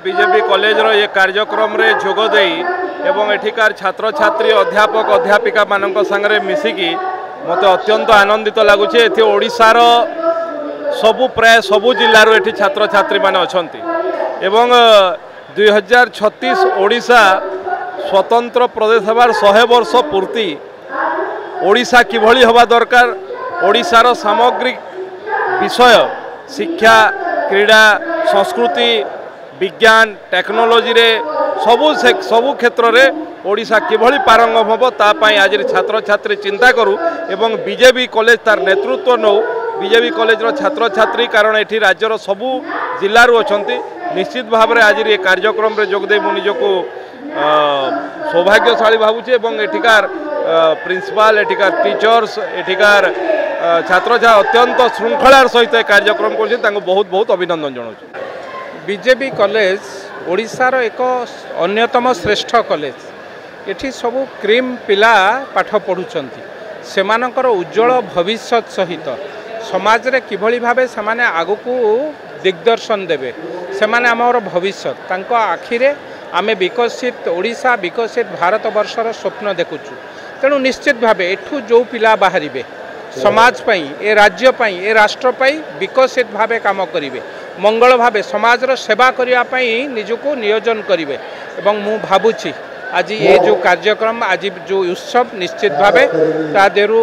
BJP college रो ये कार्यक्रम रे जोगदे एवं एठिकार छात्र छात्री अध्यापक अध्यापिका मानक संगे मिसिकी मत अत्यंत आनंदित लगुच। एथि ओडिशार सबु प्राय सबु जिल्लार एठी छात्र छात्री माने अछंती एवं 2036 ओडिशा स्वतंत्र प्रदेश हबार 100 वर्ष पूर्ति ओडिशा किभली हवा दरकार ओडिशार सामग्रिक विषय शिक्षा क्रीड़ा संस्कृति विज्ञान टेक्नोलोजी रे सबु क्षेत्र में ओडिशा किभली पारंगम हम तापाई आज छात्र छात्री चिंता करूँ एवं बीजेपी कॉलेज तार नेतृत्व नौ बीजेपी कॉलेज रो छात्र छात्री कारण एठी राज्यर सबु जिल्लारू अछंती। निश्चित भाव में आज ये कार्यक्रम रे जोगदे मु निजको सौभाग्यशाली भावुचे एवं एठिकार प्रिंसिपाल एठिकार टीचर्स एठिकार छात्र अत्यंत श्रृंखलार सहित कार्यक्रम कर बहुत बहुत अभिनंदन जनाऊँ। बीजेपी कॉलेज ओडिशार एक अन्यतम श्रेष्ठ कॉलेज। एठी सबू क्रीम पिला पाठ पढ़ुचंती सेमानकर उज्जवल भविष्य सहित समाज रे किभली भाबे समाने आगु को दिग्दर्शन देबे सेमाने आमर भविष्य तांको आखिरे आमे विकसित ओडिशा विकसित भारत वर्षर स्वप्न देखुचु। तेणु निश्चित भाबे एठू जो पिला बाहरिबे समाज पाई ए राज्य पाई ए राष्ट्र पाई विकसित भावे काम करिवे मंगल भावे समाज रो सेवा करिया पाई निजको नियोजन करिवे एवं मु भाबुची आज ये जो कार्यक्रम आज जो उत्सव निश्चित भावे ता देरु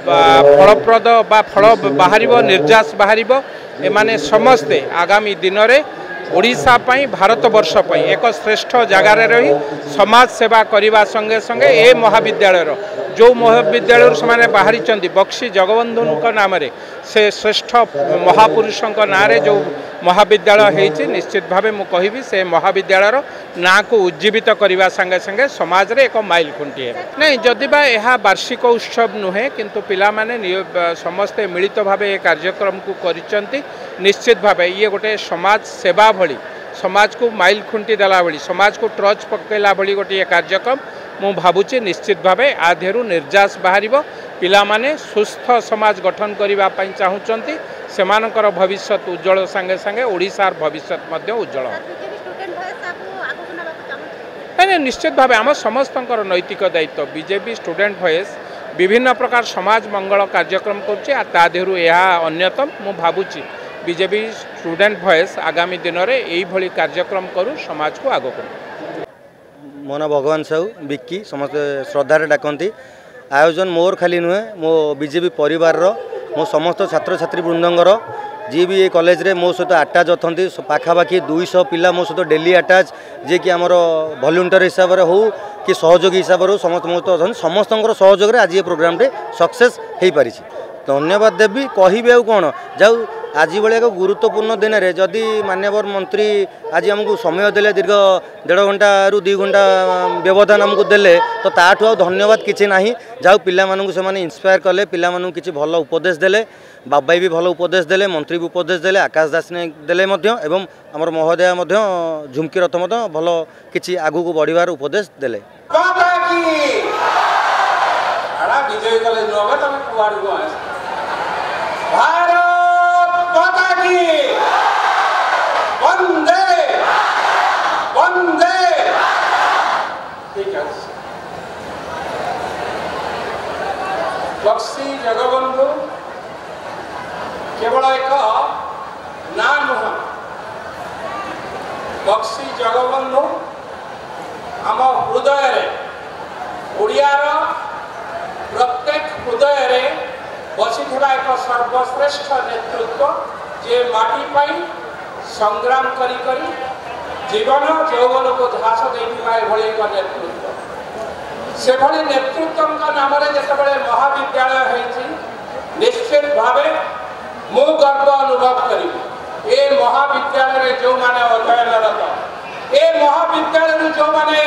फलप्रद बा फल बाहरिबो निर्यास बाहरिबो एमाने समस्ते आगामी दिन रे ओडिशा पाई भारत वर्ष पाई एक श्रेष्ठ जगार रही समाज सेवा करने संगे संगे ए महाविद्यालय जो महाविद्यालय से बाहरी बक्सी जगबंधु नाम से श्रेष्ठ महापुरुषों ना जो महाविद्यालय होती निश्चित भाव मु कहि से महाविद्यालय ना को उज्जीवित करने संगे संगे समाज रे एक माइल खुंटी है नहीं जदिबा यह वार्षिक उत्सव नुहे किंतु पिला माने समस्ते मिलित भाव ये कार्यक्रम को करिसंती। निश्चित भाव ये गोटे समाज सेवा भली समाज को माइल खुंटी देला भली समाज को ट्रच पकेला भली गोटे कार्यक्रम मु भावुची निश्चित भाव आधेरु निर्यास बाहर पिला माने सुस्थ समाज गठन करने चाहूँगी सेमानकर भविष्य उज्जवल संगे संगे ओडिशार भविष्य उज्जवल है। निश्चित भाव आम समस्त नैतिक दायित्व बीजेपी स्टूडेंट वॉइस विभिन्न प्रकार समाज मंगल कार्यक्रम करूँ यह अन्यतम मु भावुची बीजेपी स्टूडेंट वॉइस आगामी दिन में यही कार्यक्रम करूँ समाज को आग करूँ। मो ना भगवान साहू बिक्की समस्त श्रद्धार डाकती आयोजन मोर खाली नुहे मो बीजेपी परिवार मो समस्त छात्र छात्री वृंदर जी भी ये कॉलेज रे मो सहित अटैच अच्छा पाखापाखि 200 पिला मो सहित डेली अटैच जे कि आमर वॉलंटियर हिसाब से हो कि सहयोगी हिसाब से समस्त मो अच्छा समस्त सहयोग आज ये प्रोग्राम रे सक्सेस हो पारी। धन्यवाद देवी कहि आउ कौन जाऊ आज भाई एक गुरुत्वपूर्ण दिन में जदि माननीय मंत्री आज आमको समय देले दीर्घ 1.5 घंटा रु 2 घंटा व्यवधान आमको देले तो ताठू आ धन्यवाद किसी ना जाऊ पिला से इंस्पायर कले पिला किसी भल उपदेश देले बाबाई भी भल उपदेश देले मंत्री भी उपदेश देले आकाश दास ने देले एवं आमर महोदय झुमकी रथ भल किसी आगू को बढ़िबार उपदेश देले। बक्सी जगबंधु केवल एक ना नुह बक्सी जगबंधु आम हृदय ओडियार प्रत्येक हृदय बसी एक सर्वश्रेष्ठ नेतृत्व जे माटी पाई संग्राम करी जीवन यौवन को झास देता एक नेतृत्व से भली नेतृत्व नाम जिते महाविद्यालय होती निश्चित भाव मु गर्व अनुभव करी ए महाविद्यालय जो माने अध्ययनरत ए महाविद्यालय जो माने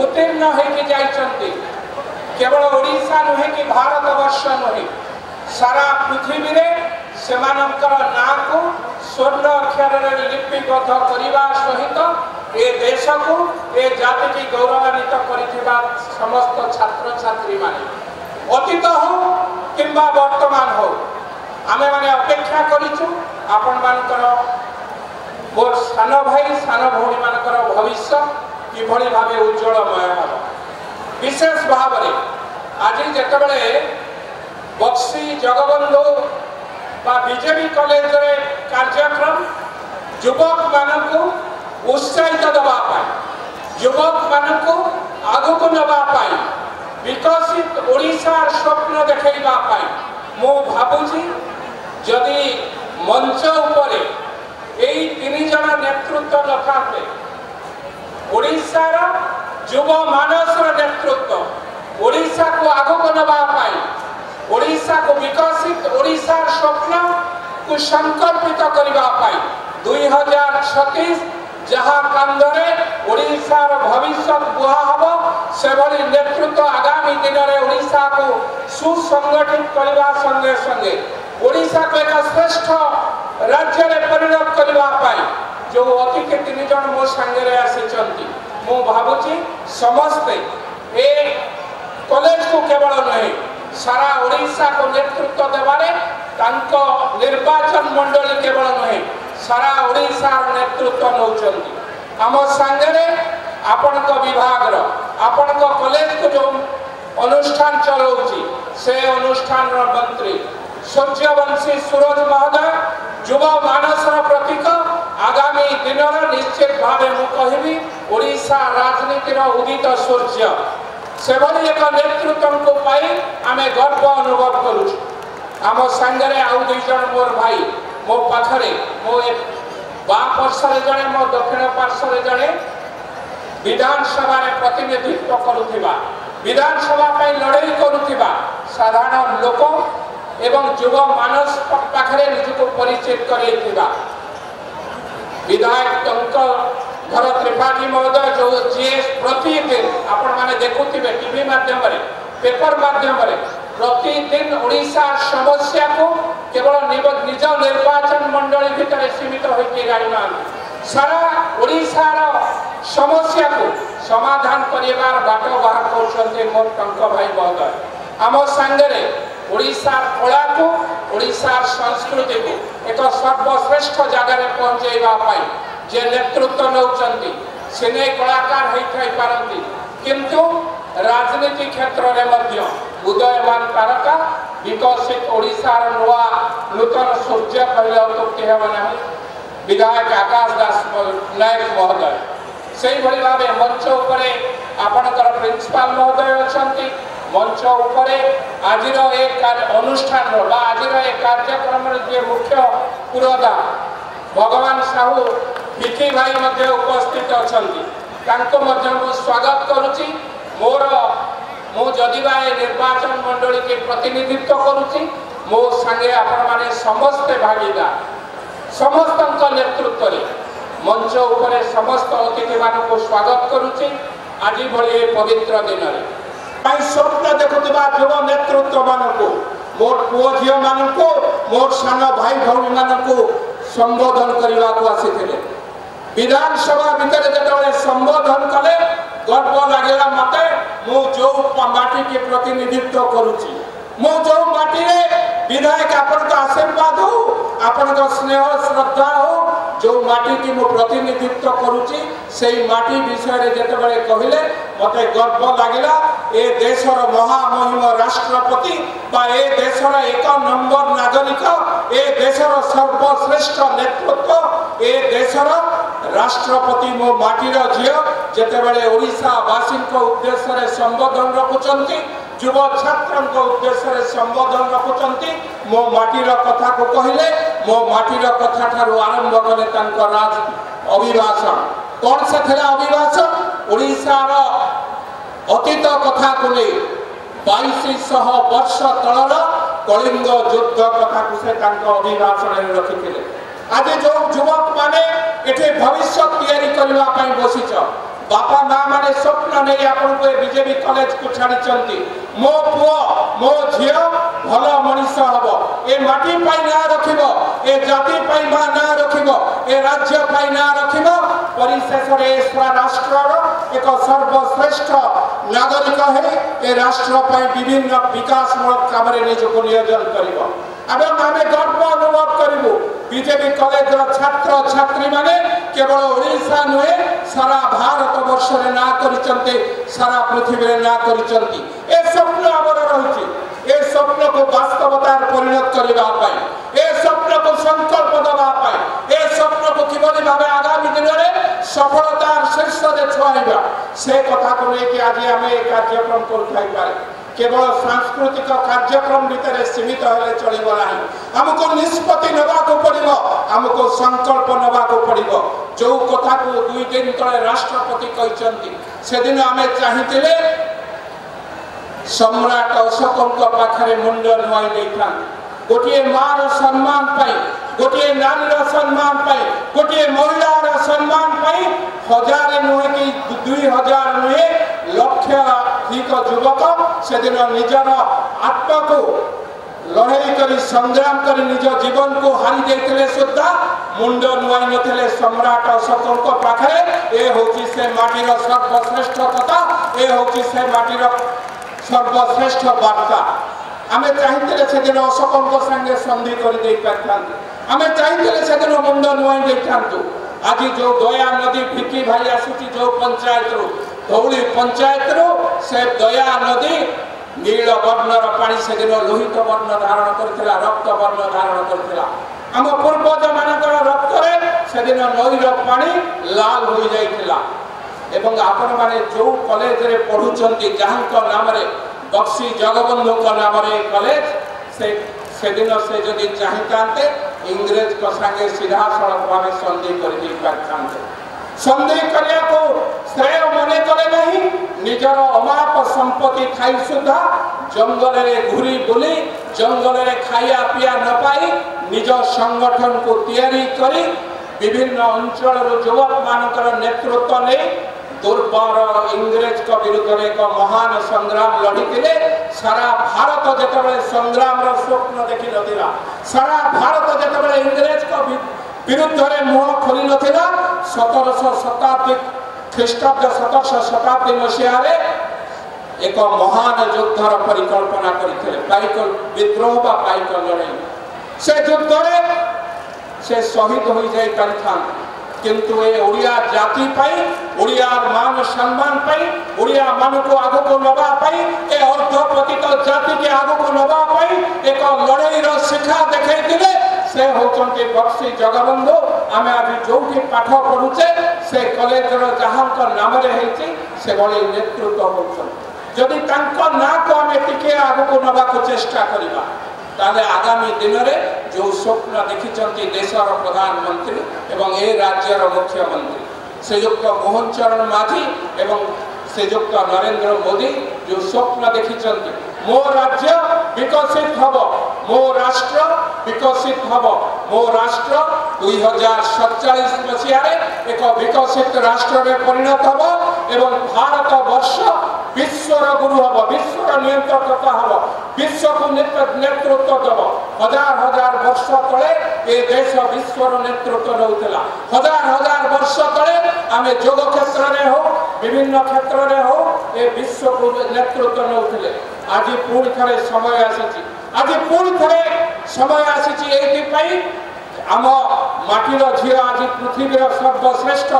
उत्तीर्ण होती केवल ओडिशा नुहे कि भारत वर्ष नुहे सारा पृथ्वी रे सेमानकर ना को स्वर्ण अक्षर लिपिबद्ध करने सहित ए देश को ए जाति की गौरवान्वित करिथिबा समस्त छात्र छात्री माने अतीत हो किंबा वर्तमान हो आमे माने अपेक्षा करिछु आपण मानकर मोर सान भाई सान भौणी मानकर भविष्य किभली भाव उज्ज्वलमय हम विशेष भाव आज जितेबले बक्सी जगबंधु बीजेपी कॉलेज कार्यक्रम युवक मानू उत्साहित देवाई युवक मानू आगक नापी विकसित ओडिशार स्वप्न देखा मु भावुची जदि मंच उपरे यही 3 जन नेतृत्व न था ओडिशार युव मानस नेतृत्व ओडिशा को आगक नापी ओडिशा को विकसित ओडिशार स्वप्न को संकल्पित करने 2036 जहाँ कांधरे ओडिशार भविष्य बुहा हम से नेतृत्व आगामी दिन में ओडिशा को सुसंगठित करने संगे संगे ओडिशा को एक श्रेष्ठ राज्य में परिणत करने जो अतिथि 3 जन मो सांगे आसी मु भावुची समस्ते ए कॉलेज को केवल नहीं सारा ओडिशा को नेतृत्व देवारे निर्वाचन मंडली केवल नहीं सारा ओडिशार नेतृत्व नौचंती आम सांगे आपण विभाग आपण कॉलेज को जो अनुष्ठान चलाउची से अनुष्ठान मंत्री सूर्यवंशी सूरज महोदय युव मानस प्रतीक आगामी दिन निश्चित भाव मुझे ओडिशा राजनीतिर उदित सूर्य से एक नेतृत्व को पाई आम गर्व अनुभव करुँ आम सांगे आउ 2 जन मोर भाई मो पाखरे मो बा पार्श्वे जड़े मो दक्षिण पार्श्वे जड़े विधानसभा प्रतिनिधित्व करुवा विधानसभा लड़ाई करुवा साधारण लोक एवं युव मानस पाखरे निजको परिचित करैथिबा विधायक घर त्रिपाठी महोदय जो जीएस प्रतिदिन आपण माने देखुथिबे टीवी माध्यम रे पेपर माध्यम रे प्रतिदिन ओडिशा समस्या को केवल निज निर्वाचन मंडली भितर सीमित होती गाड़ी ना सारा ओडिशार समस्या को समाधान करिवार बाट बाहर कर मोर टंक भाई महोदय आम सांगे ओडिशार कला को ओडिशार संस्कृति को एक सर्वश्रेष्ठ जगह पहुंचाइबा जे नेतृत्व नौचंती सिने कलाकार होई पारंती किंतु राजनीति क्षेत्र में मध्य उदयमान तारका विकसित ओडिशार नुआ नूतन सूर्य कहले अत्युक्ति हेब नहीं विधायक आकाश दास नायक महोदय से भली भाव मंच उपरे आपणकर प्रिंसिपाल महोदय अछंती मंच उपरे आजिर एक अनुष्ठान आजिर एक कार्यक्रम जे मुख्य पुरोधा भगवान साहू विकी भाई मध्य उपस्थित अच्छा स्वागत करुच्ची मोर मु जदिबा निर्वाचन मंडली के प्रतिनिधित्व करुच्ची मो संगे आपण माने समस्ते भागीदार समस्त नेतृत्व रे मंच उपरे समस्त अतिथि मानक स्वागत करुच्ची आज भली पवित्र दिन में स्वप्न देखुवा युव नेतृत्व मानक मोर पुओ झी मानक मोर सान भाई भौणी मानक संबोधन करने को आसी विधानसभा भितर जो संबोधन कले गर्व लगे मत मु जो माटी के प्रतिनिधित्व करुच्ची मु जो माटी विधायक आपण आशीर्वाद हो आपण स्नेह श्रद्धा हो जो माटी की मु प्रतिनिधित्व करुच्ची से माटी विषय जितेबाला कहले मत गर्व लगे ए देशर महामहिम राष्ट्रपति ए देशर 1 नंबर नागरिक ए देशर सर्वश्रेष्ठ नेतृत्व ए देशर राष्ट्रपति मो माटीर झील जितेबाला ओडिशावासी उद्देश्य संबोधन रखुंट युव छात्र उद्देश्य संबोधन रखुंट मो माटीर कथा को कहले मो माटीर कथा ठारू आरंभ कले राज अभिभाषण कौन से थे अभिभाषण ओडिशार अतीत कथा को नहीं 2200 वर्ष तलर कलिंग युद्ध कथा को से अभिभाषण रखी आज जो युवक माने एठे भविष्य तैयारी करने बसीच बापा माँ माने स्वप्न नहीं आपको बीजेपी कॉलेज को छाड़ी मो पुओ मो झी भल मनीष हम ए माटी ना रखिब ए जाति माँ ना रखिब ए राज्य ना रखिब परिशेष राष्ट्र एक सर्वश्रेष्ठ नागरिक है ए राष्ट्र विभिन्न विकासमूलक काम निजक नियोजन कर गर्व अनुभव करूँ बीजेपी कॉलेज छात्र छात्री माने केवल ओडिशा नुहे सारा भारत वर्ष रे ना करिसंते सारा पृथ्वी रे ना करिसंती ए स्वप्न हमर रहिछि ए स्वप्न को वास्तवतार परिणत करबा पाई ए स्वप्न को संकल्प दबा पाई ए स्वप्न को किबली भाबे आगामी दिन रे सफलतार शीर्ष रे छुआइबा से कथा को लेके आज हमें एक कार्यक्रम को उठाई पारे केवल सांस्कृतिक कार्यक्रम भीतर सीमित होले चलिबो नाही हमको निष्पत्ति नबा को पड़िबो हमको संकल्प नबा को पड़िबो जो कथा को 2 दिन तले राष्ट्रपति कहिसंती से दिन हमें चाहितिले सम्राट अशोकଙ୍କ पाखरे मुंड नुआई देइथान गोटिए मार सम्मान पाई गोटिए नारीर सम्मान पाई गोटिए महिलार सम्मान पाई हजार नुहे कि 2000 नुहे लक्षाधिक युवक से दिन निजर आत्मा को लड़ाई करी संग्राम करी निज जीवन को हारी देते सुद्धा मुंड नुआई नथिले सम्राट अशोकଙ୍କ पाखरे ए होची से माटीर सर्वश्रेष्ठ कथा ए होची से माटीर सर्वश्रेष्ठ वार्ता आमे चाहिए से दिन अशोकଙ୍କ संगे संधि कर दे पारथांतु आमे चाहिए से दिन मुंड नुआई देथांतु आज जो दया नदी फिकी भाई आसुची जो पंचायत रो धौली पंचायत रो से दया नदी नील वर्णर पानी से दिन लोहित वर्ण धारण करथिला रक्त वर्ण धारण करथिला हम पूर्वज मानकर रक्त रे से दिन नईर पानी लाल हो जाइथिला एवं आपण माने जो कॉलेज रे पढुचंती जहांक नाम रे बक्सी जगबंधु को नाम रे कॉलेज से दिन से जदि चाहितांते इंग्रेज को संगे सीधा सड़क भावे संधि कर दी पारथांते संधि करिया को श्रेय मने करे नहीं निजर अमाप संपत्ति खाई सुधा जंगल रे घुरी बुली जंगल रे खाया पिया न पाई निज संगठन को तैयारी करी विभिन्न अंचल रो युवक मानकर नेतृत्व नै दुर्बर इंग्रेज को विरुद्ध एक महान संग्राम लड़ीते सारा भारत जिते संग्राम स्वप्न देखी नथिला सारा भारत जिते इंग्रेज को विरुद्ध मुह खोली नथिला 1700 शताब्दी ख्रीष्टाब्द 1700 शताब्दी मसीह एक महान युद्धर परिकल्पना करते पाइक विद्रोह बा पाइक लड़ाई से युद्ध से शहीद हो जाई पारिथान किंतु ए ओडिया जाति पाई ओडिया मान सम्मान पाई ओडिया मान को आगो को नबा पाई ए अर्धपतित जाति के आगो को नबा पाई एक लड़ाई रो शिक्षा देखाई दिले से होचंती बक्सी जगबंधु आमे आज जोठी पाठ पढुचे से कॉलेज रो जहांक नाम रे हेची से बळे नेतृत्व होचन जदि तांको ना को आमे टिके आगो को नबा को चेष्टा करिबा ताले आगामी दिन में जो स्वप्न देखिचंती देशर प्रधानमंत्री एवं ए राज्यर मुख्यमंत्री श्रीयुक्त मोहन चरण माझी एवं श्रीयुक्त नरेंद्र मोदी जो स्वप्न देखिचंती मो राज्य विकसित हब मो राष्ट्र विकसित हब मो राष्ट्र 2047 मसीह एक विकसित राष्ट्र में परिणत हब एवं भारत वर्ष विश्वर गुरु हब विश्वर नियंत्रकर्ता हब विश्व को नेतृत्व दब हजार हजार वर्ष तले ए देश विश्वर नेतृत्व नौतला हजार हजार वर्ष तले आमे योग क्षेत्र रे हो विभिन्न क्षेत्र रे हो ए विश्व को नेतृत्व नौतले आज पूरी थरे समय आसीची आज पूरी थरे समय आसीची एथि पई आम माटीर झी आज पृथ्वीर सर्वश्रेष्ठ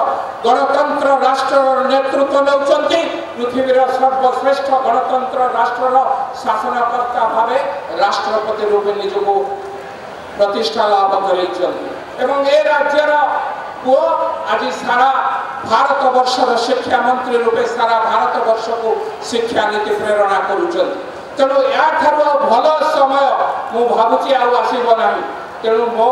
गणतंत्र राष्ट्र नेतृत्व नौचंती पृथ्वीर सर्वश्रेष्ठ गणतंत्र राष्ट्र शासनकर्ता भावे राष्ट्रपति रूप निजको प्रतिष्ठा लाभ करेचंती एवं ए राज्यर को आज सारा भारत वर्षर शिक्षा मंत्री रूपे सारा भारत वर्ष को शिक्षा नीति प्रेरणा करुचंती तेणु या भल समय मु भावुची आसीब ना तेणु मो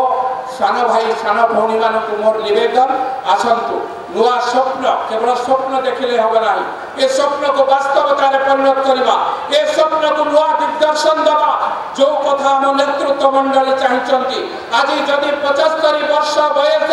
सान भाई सान भौणी मान मोर निवेदन आसतु नुआ स्वप्न केवल स्वप्न देखिले हम ना ये स्वप्न को वास्तवता परिणत करवा ये स्वप्न को नुआ दिग्दर्शन दबा जो कथा हम नेतृत्व मंडली चाहती आज जदि 75 वर्ष बयस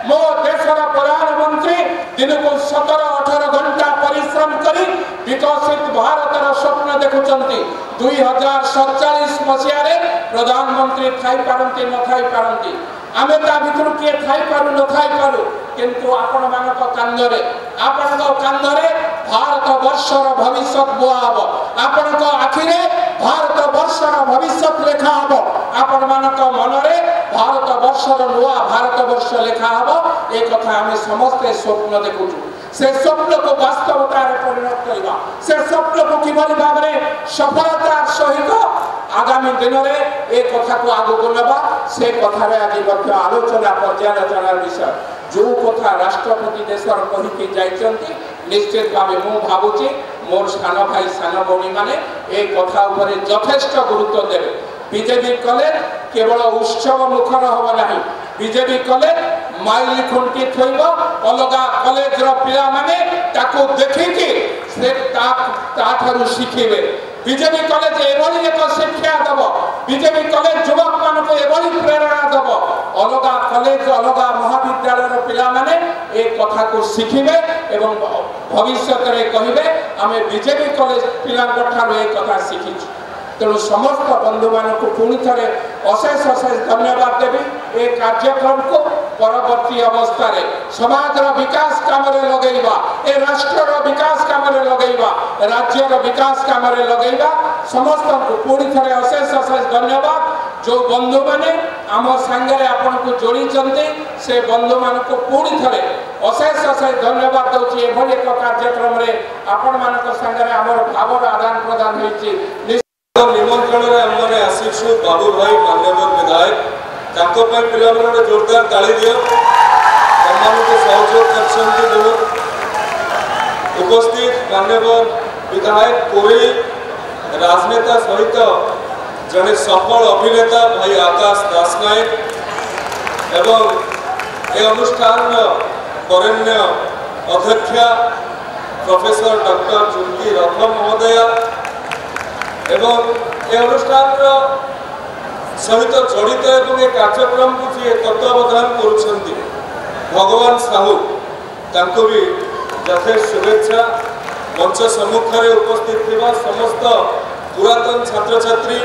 मो देशर प्रधानमंत्री दिन को 17-18 घंटा परिश्रम करी विकसित भारतर स्वप्न देखुंती 2047 मसीह प्रधानमंत्री थाई पारंती न थाई पारंती आमे ता भितर किए थाई पारु न थाई पारु किंतु आपण मानक कांदरे भारत वर्षर भविष्य बुआ हब आपण आखिरे भारत वर्षर भविष्य लेखा हब आपण मानक मनरे भारत वर्षर भारत वर्ष लेखा हम एक कथा आम समस्ते स्वप्न देखु से स्वप्न को वास्तवतार परिणत करवा से स्वप्न को किभली भाव में सफलतार सहित आगामी दिन में एक कथा को आगो को नबा से कथार आज आलोचना पर्यालोचनार विषय जो कथा राष्ट्रपति देशर कहीकि जाइछन्ति निश्चित भाव मु भावुची मोर सान भाई सान भौणी माने ए कथा उपरे यथेष्ट गुरुत्व देवे बीजेपी कॉलेज केवल उत्सव मुखर हम ना बीजेपी कॉलेज माइल खुंटी थोब अलग कॉलेज पिला माने ताको देखिकी से ताठारु शिखिबे बीजेपी कॉलेज एभली एक शिक्षा दब बीजेपी कॉलेज युवक मान एभली प्रेरणा दब अलग कॉलेज अलग महाविद्यालय पिला माने ए कथा को शिखिबे एवं भविष्य में कहिबे आमे बीजेपी कॉलेज पिला ठारू ए कथा शिखिछु तेणु समस्त बंधु मान को पुणी थे अशेष अशेष धन्यवाद देवी ए कार्यक्रम को परवर्ती अवस्था रे समाज विकास काम लगेगा ए राष्ट्र विकास काम लगेगा राज्यर विकास काम लगेगा समस्त को पुणी थे अशेष अशेष धन्यवाद जो बंधु मैंने आम सांगे आपन को जोड़ी से बंधु मान को पुणी थे अशेष अशेष धन्यवाद दूसरी एभली एक कार्यक्रम रे आपण मान सांगे आमर भावर आदान प्रदान होती निमंत्रण में आसीचु बाबू भाई माननीय विधायक पिला जोरदार ताली दियो सहयोग कर उपस्थित माननीय विधायक कोरी राजनेता सहित जड़े सफल अभिनेता भाई आकाश दास नायक एवं ए अनुष्ठान बरेण्य अध्यक्षा प्रोफेसर डॉक्टर जुल्की रथम महोदया एवं ए अनुष्ठान सहित जड़ित एवं ए कार्यक्रम को जी तत्वावधान करुछंती भगवान साहू तांको भी यथेष्ट शुभेच्छा मंच सम्मुख में उपस्थित थिबा समस्त पुरातन छात्र छात्री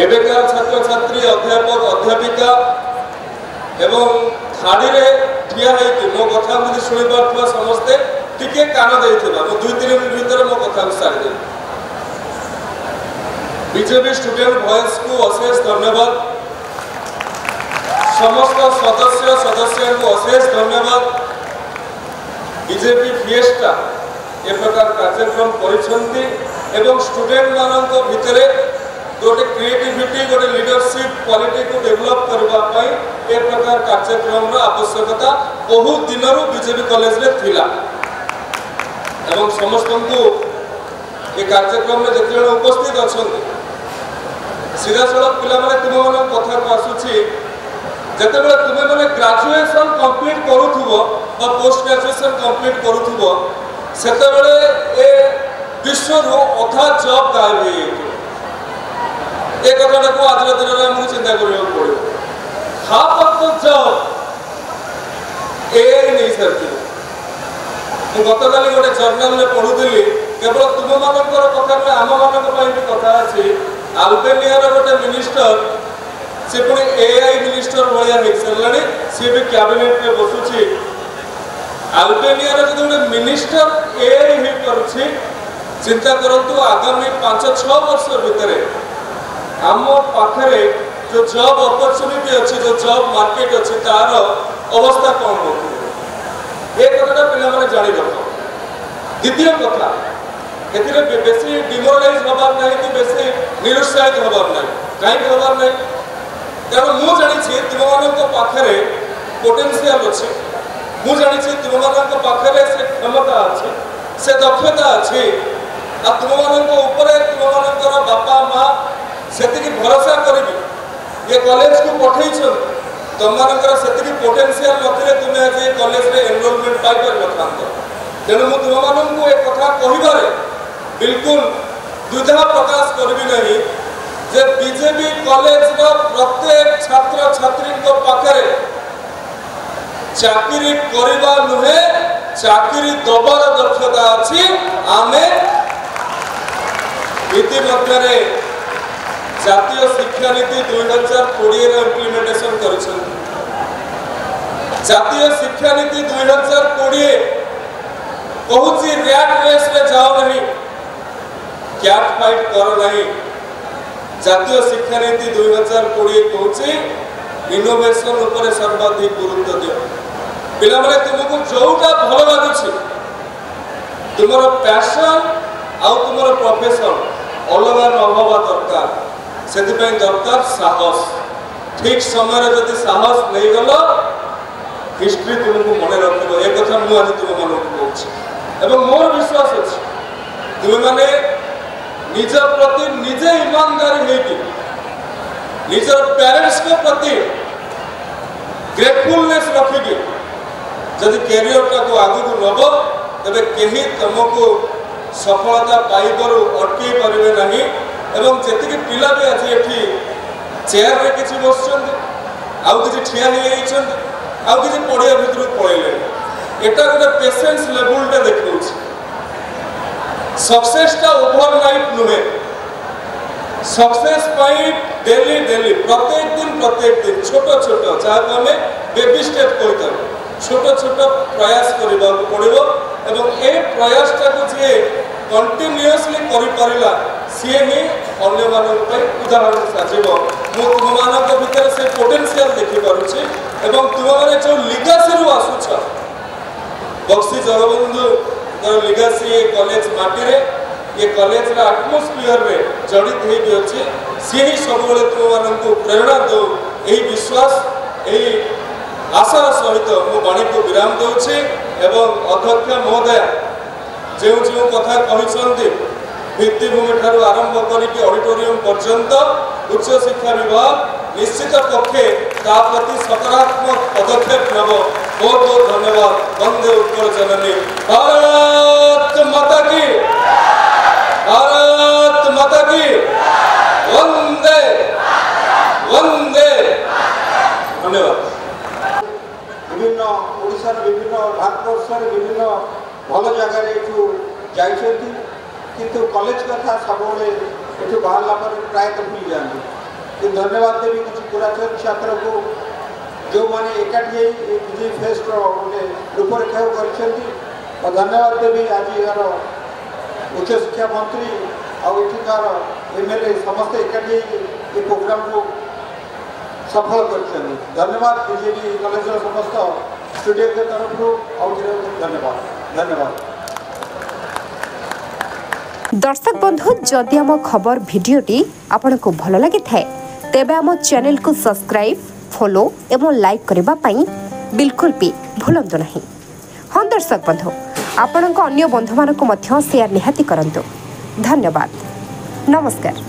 एबेकार छात्र छात्री अध्यापक अध्यापिका एवं धाड़ी रे ठिया हेकि मो कथा मुझे शुणी पार्थुवा समस्ते टिके कान देइथिबा मो 2-3 मिनिट भीतर मो कथा सारी देबी बीजेपी स्टूडेंट वॉइस को अशेष धन्यवाद समस्त सदस्य को अशेष धन्यवाद बीजेपी फिएस्टा ए प्रकार कार्यक्रम करिसंती एवं स्टूडेंट मानक भितरे गोटे क्रिएटिविटी गोटे लीडरशिप क्वालिटी को डेवलप करबा पई ए प्रकार कार्यक्रम रा आवश्यकता बहुत दिनरु बीजेपी कॉलेज रे थिला एवं समस्त को ए कार्यक्रम में जते जण उपस्थित अछंती सीधा सड़क पिला माने तुम मन कथा को आसुची जते बेले तुमे माने ग्रेजुएशन कंप्लीट करूथुबो बा पोस्ट ग्रेजुएशन कंप्लीट करूथुबो सेते बेले ए विश्व रो अधा जॉब गायब हे ए कथाटा को आज दिन रे हम चिंता करियो पड़ो half of the job AI नहीं सरती मु गतकाली गोटे जर्नल में पढुथली केवल तुम मानकर कथा में आम मानक पई भी कथा अछि अल्बेनिया रो गोटे मिनिस्टर से पुणी एआई मिनिस्टर भलिया हे सरलानी से भी कैबिनेट में बसुची अल्बेनिया रो गोटे मिनिस्टर एआई हे करूची चिंता करंतु आगामी 5-6 वर्ष भितरे आम पाखरे जो जॉब अपॉर्चुनिटी अछि जो जॉब मार्केट अछि तार अवस्था कौन हो ए कथाटा पिला माने जानि रखो द्वितीय कथा एथिरे बेसी डिमोरलाइज होबार नाही कि बेसी निरुत्साहित होबार नाही काहे होबार नाही कारण मु जानि छी तुमମାନଙ୍କ पाखरे पोटेंशियल अछि मु जानि छी तुमମାନଙ୍କ पाखरे से क्षमता अछि से दक्षता अछि आ तुमମାନଙ୍କ ऊपर तुमମାନଙ୍କର बापा मां सेतिकी भरोसा करिबि ये कॉलेज को पठै छ तुमମାନଙ୍କର सेतिकी पोटेंशियल नथिले तुमे आज कॉलेज रे एनरोलमेंट पाइ पर नथांत तेणु मु तुमମାନଙ୍କୁ एक कथा कहिबारे बिल्कुल द्विधा प्रकाश करबी नहीं जे बीजेपी कॉलेज रो प्रत्येक छात्र छात्री को पाखरे चाकरी करबा नुहे चाकरी दबार दक्षता अछि आमे इतिमध्य रे जातीय शिक्षा नीति 2020 रे इम्प्लीमेंटेशन करछन जातीय शिक्षा नीति 2020 कहूची रैट रेस रे जाओ नहीं कैट फाइट करो नहीं जातीय शिक्षा नीति 2020 कहूची इनोवेशन उपरे सर्वाधिक गुरुत्व दियो पिला माने तुमको जोटा भलो लागुछि तुमर पैशन आउ तुमर प्रोफेशन अलग न होवा दरकार सेति दरकार साहस ठीक समय जदि साहस नहीं गल हिस्ट्री तुमको मन रखिब ए कथा मु आज तुम मन कहूँ एवं मोर विश्वास अच्छे तुम मैंने निज प्रति निजे ईमानदारी नहीं निजर पेरेंट्स के प्रति ग्रेटफुलनेस रखिकी जदि कैरियर टाक आगू नब तेरे कहीं तुमको सफलता पाइबार अटकई पारे ना एवं जी पिला भी आज ये चेयर रे किसी बस आउ कि ठिया आउ कि पड़िया भितर पड़े एटा गोटे पेशेंस लेवलटा देखा सक्सेसटा ओवरनाइट नुहे सक्सेस डेली डेली प्रत्येक दिन छोट छोट जहाँ को आम बेबी स्टेप कहते छोट छोट प्रयास करने पड़ो एवं ए प्रयासटा को जी कंटिन्यूअसली करा सी ही अन्य उदाहरण साजिब मु तुम मान भर से पोटेंशियल देखिपुच्छी एवं तुम मैंने जो लिगासी रू आसुच बक्सी जगबंधु लिगासी ये कॉलेज माटी ये कॉलेज आटमोस्फियर रे जड़ित होती सी ही सब तुम मानक प्रेरणा दो यही विश्वास यही आशार सहित मु वाणी को विराम दूसरी एवं अध्यक्ष महोदय जो जो कथा कहते भित्तिभूमि ठारू आरंभ करके ऑडिटोरियम पर्यंत उच्च शिक्षा विभाग निश्चित पक्षे प्रति सकारात्मक पदक्षेप नब बहुत बहुत धन्यवाद वंदे उत्कल जननी भारत माता की वंदे वंदे धन्यवाद विभिन्न ओडिशार विभिन्न भारतवर्षर विभिन्न भल जगार जाइछन्ति किंतु कॉलेज कथा सब ये बाहर पर प्रायतः भूली जाती कि धन्यवाद देवी किसी पुरातन छात्र को जो मैंने एकाठी विजय फेस्ट गोटे रूपरेखा कर धन्यवाद देवी आज यार उच्च शिक्षा मंत्री आठिकार एमएलए समस्त एकाठी ये प्रोग्राम को सफल कर धन्यवाद बीजेपी कॉलेज समस्त स्टूडेंट के तरफ धन्यवाद धन्यवाद। दर्शक बंधु जदि आम खबर भिडियोटी आपको भल लगी थाए तेबे आम चैनल को सब्सक्राइब फॉलो एवं लाइक करने पाई बिल्कुल भी भूलंतु नहीं। हाँ दर्शक बंधु आपण अन्य बंधु मानक शेयर निहाती करंतु। धन्यवाद नमस्कार।